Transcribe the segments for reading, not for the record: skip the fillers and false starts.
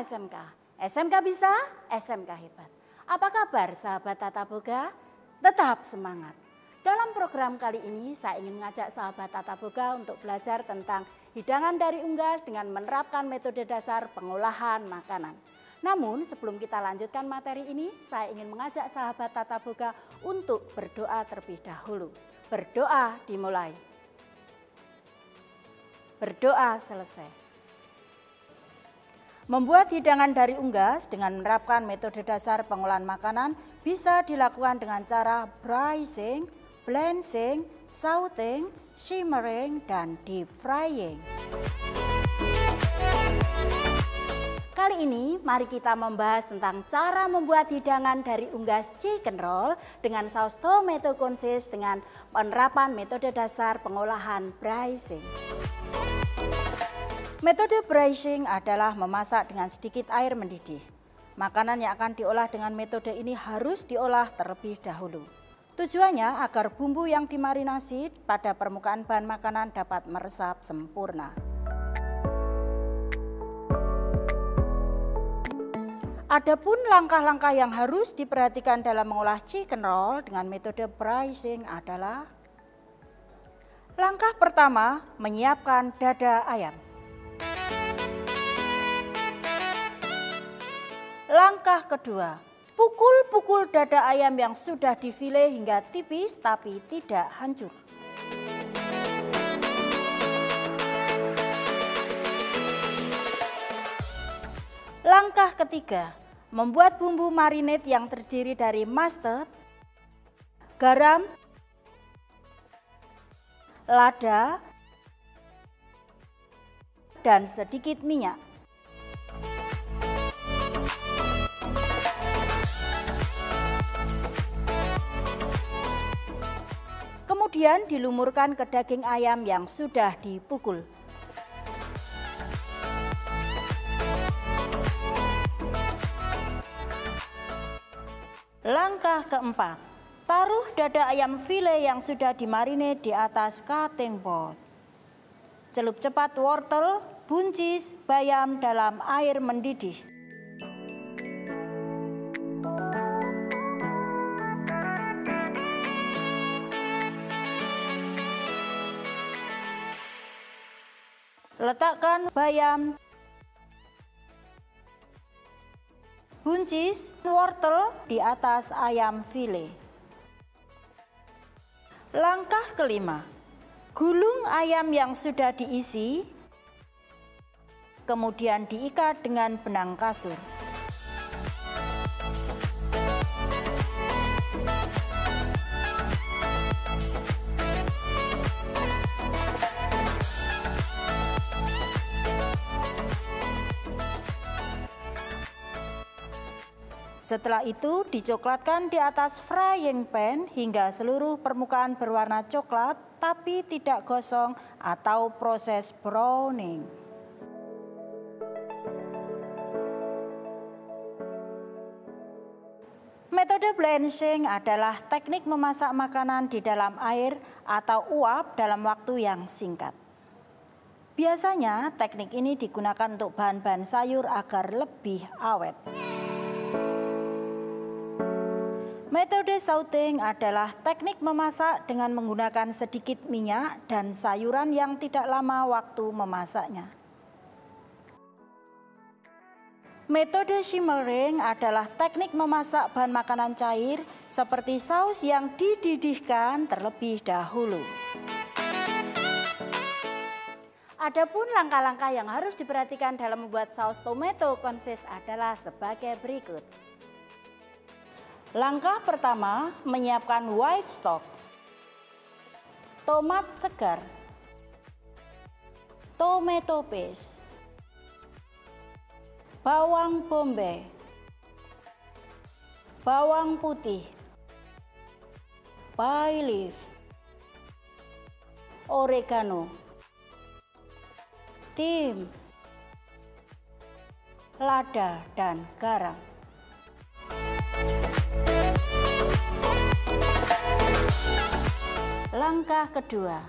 SMK. SMK bisa, SMK hebat. Apa kabar sahabat Tata Boga? Tetap semangat. Dalam program kali ini saya ingin mengajak sahabat Tata Boga untuk belajar tentang hidangan dari unggas dengan menerapkan metode dasar pengolahan makanan. Namun sebelum kita lanjutkan materi ini, saya ingin mengajak sahabat Tata Boga untuk berdoa terlebih dahulu. Berdoa dimulai. Berdoa selesai. Membuat hidangan dari unggas dengan menerapkan metode dasar pengolahan makanan bisa dilakukan dengan cara braising, blanching, sautéing, simmering, dan deep frying. Kali ini mari kita membahas tentang cara membuat hidangan dari unggas chicken roll dengan saus tomato consist dengan penerapan metode dasar pengolahan braising. Metode braising adalah memasak dengan sedikit air mendidih. Makanan yang akan diolah dengan metode ini harus diolah terlebih dahulu. Tujuannya agar bumbu yang dimarinasi pada permukaan bahan makanan dapat meresap sempurna. Adapun langkah-langkah yang harus diperhatikan dalam mengolah chicken roll dengan metode braising adalah: langkah pertama, menyiapkan dada ayam. Langkah kedua, pukul-pukul dada ayam yang sudah difile hingga tipis tapi tidak hancur. Langkah ketiga, membuat bumbu marinade yang terdiri dari mustard, garam, lada, dan sedikit minyak. Kemudian dilumurkan ke daging ayam yang sudah dipukul. Langkah keempat, taruh dada ayam file yang sudah dimarinate di atas cutting board. Celup cepat wortel, buncis, bayam dalam air mendidih. Letakkan bayam, buncis, wortel di atas ayam file. Langkah kelima, gulung ayam yang sudah diisi, kemudian diikat dengan benang kasur. Setelah itu dicoklatkan di atas frying pan hingga seluruh permukaan berwarna coklat tapi tidak gosong atau proses browning. Metode blanching adalah teknik memasak makanan di dalam air atau uap dalam waktu yang singkat. Biasanya teknik ini digunakan untuk bahan-bahan sayur agar lebih awet. Metode sautéing adalah teknik memasak dengan menggunakan sedikit minyak dan sayuran yang tidak lama waktu memasaknya. Metode simmering adalah teknik memasak bahan makanan cair seperti saus yang dididihkan terlebih dahulu. Adapun langkah-langkah yang harus diperhatikan dalam membuat saus tomato consist adalah sebagai berikut. Langkah pertama, menyiapkan white stock, tomat segar, tomato paste, bawang bombay, bawang putih, bay leaf, oregano, thyme, lada, dan garam. Langkah kedua,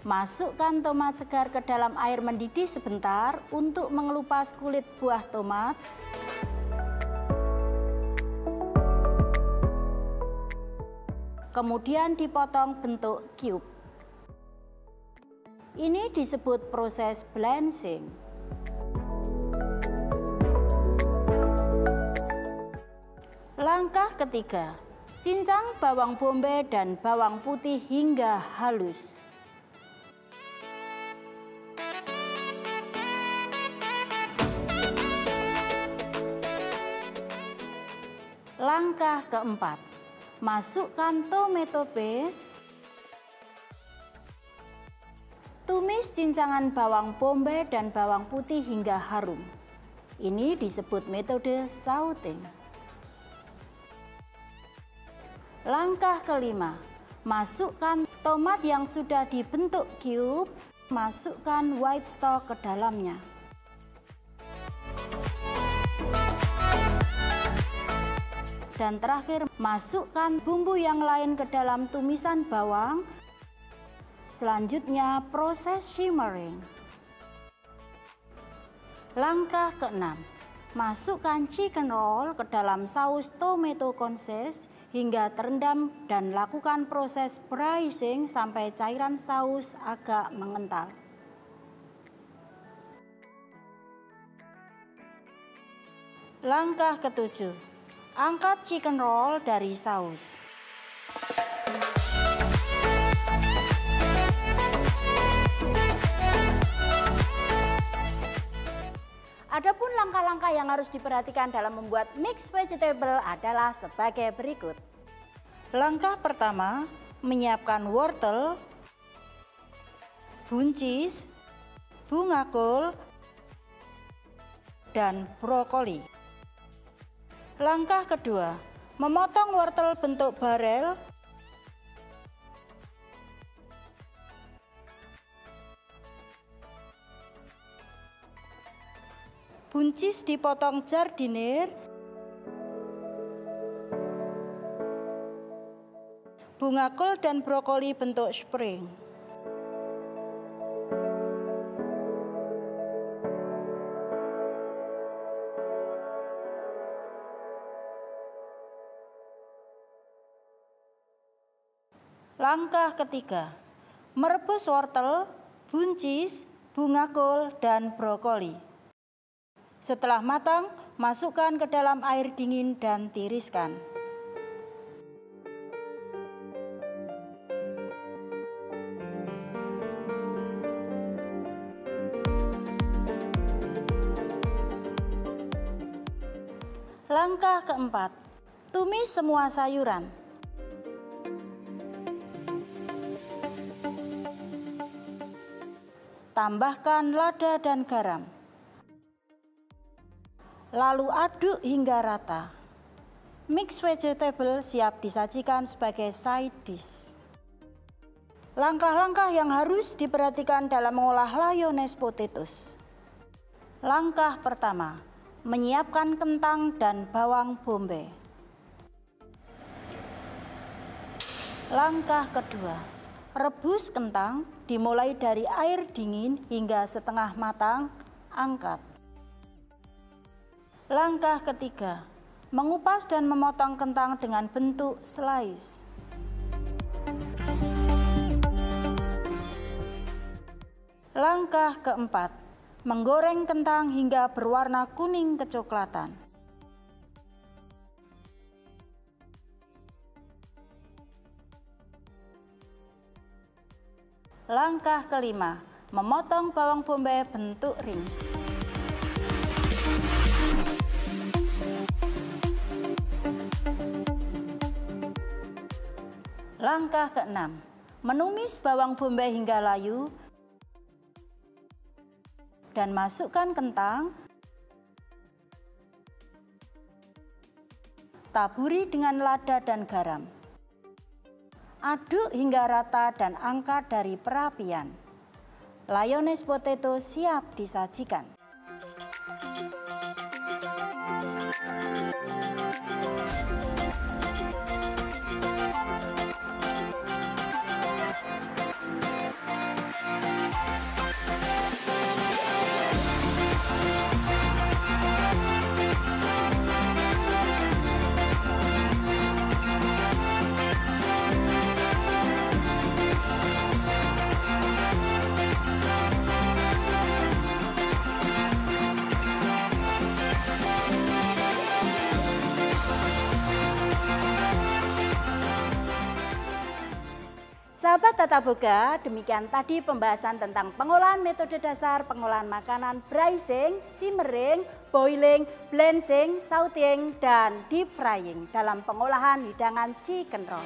Masukkan tomat segar ke dalam air mendidih sebentar untuk mengelupas kulit buah tomat. Kemudian dipotong bentuk cube. Ini disebut proses blanching. Langkah ketiga, cincang bawang bombay dan bawang putih hingga halus. Langkah keempat, masukkan tomato paste. Tumis cincangan bawang bombay dan bawang putih hingga harum. Ini disebut metode sauté. Langkah kelima, masukkan tomat yang sudah dibentuk cube, masukkan white stock ke dalamnya. Dan terakhir, masukkan bumbu yang lain ke dalam tumisan bawang. Selanjutnya, proses simmering. Langkah keenam, masukkan chicken roll ke dalam saus tomato concasse hingga terendam dan lakukan proses braising sampai cairan saus agak mengental. Langkah ketujuh, angkat chicken roll dari saus. Adapun langkah-langkah yang harus diperhatikan dalam membuat mixed vegetable adalah sebagai berikut. Langkah pertama, menyiapkan wortel, buncis, bunga kol, dan brokoli. Langkah kedua, memotong wortel bentuk barel. Buncis dipotong jardinier. Bunga kol dan brokoli bentuk spring. Langkah ketiga, merebus wortel, buncis, bunga kol, dan brokoli. Setelah matang, masukkan ke dalam air dingin dan tiriskan. Langkah keempat, tumis semua sayuran. Tambahkan lada dan garam. Lalu aduk hingga rata. Mixed vegetable siap disajikan sebagai side dish. Langkah-langkah yang harus diperhatikan dalam mengolah Lyonnaise potatoes. Langkah pertama, menyiapkan kentang dan bawang bombay. Langkah kedua, rebus kentang dimulai dari air dingin hingga setengah matang, angkat. Langkah ketiga, mengupas dan memotong kentang dengan bentuk slice. Langkah keempat, menggoreng kentang hingga berwarna kuning kecoklatan. Langkah kelima, memotong bawang bombay bentuk ring. Langkah keenam, menumis bawang bombay hingga layu dan masukkan kentang. Taburi dengan lada dan garam. Aduk hingga rata dan angkat dari perapian. Lyonnaise potato siap disajikan. Sahabat Tata Boga, demikian tadi pembahasan tentang pengolahan metode dasar pengolahan makanan braising, simmering, boiling, blanching, sautéing, dan deep frying dalam pengolahan hidangan chicken roll.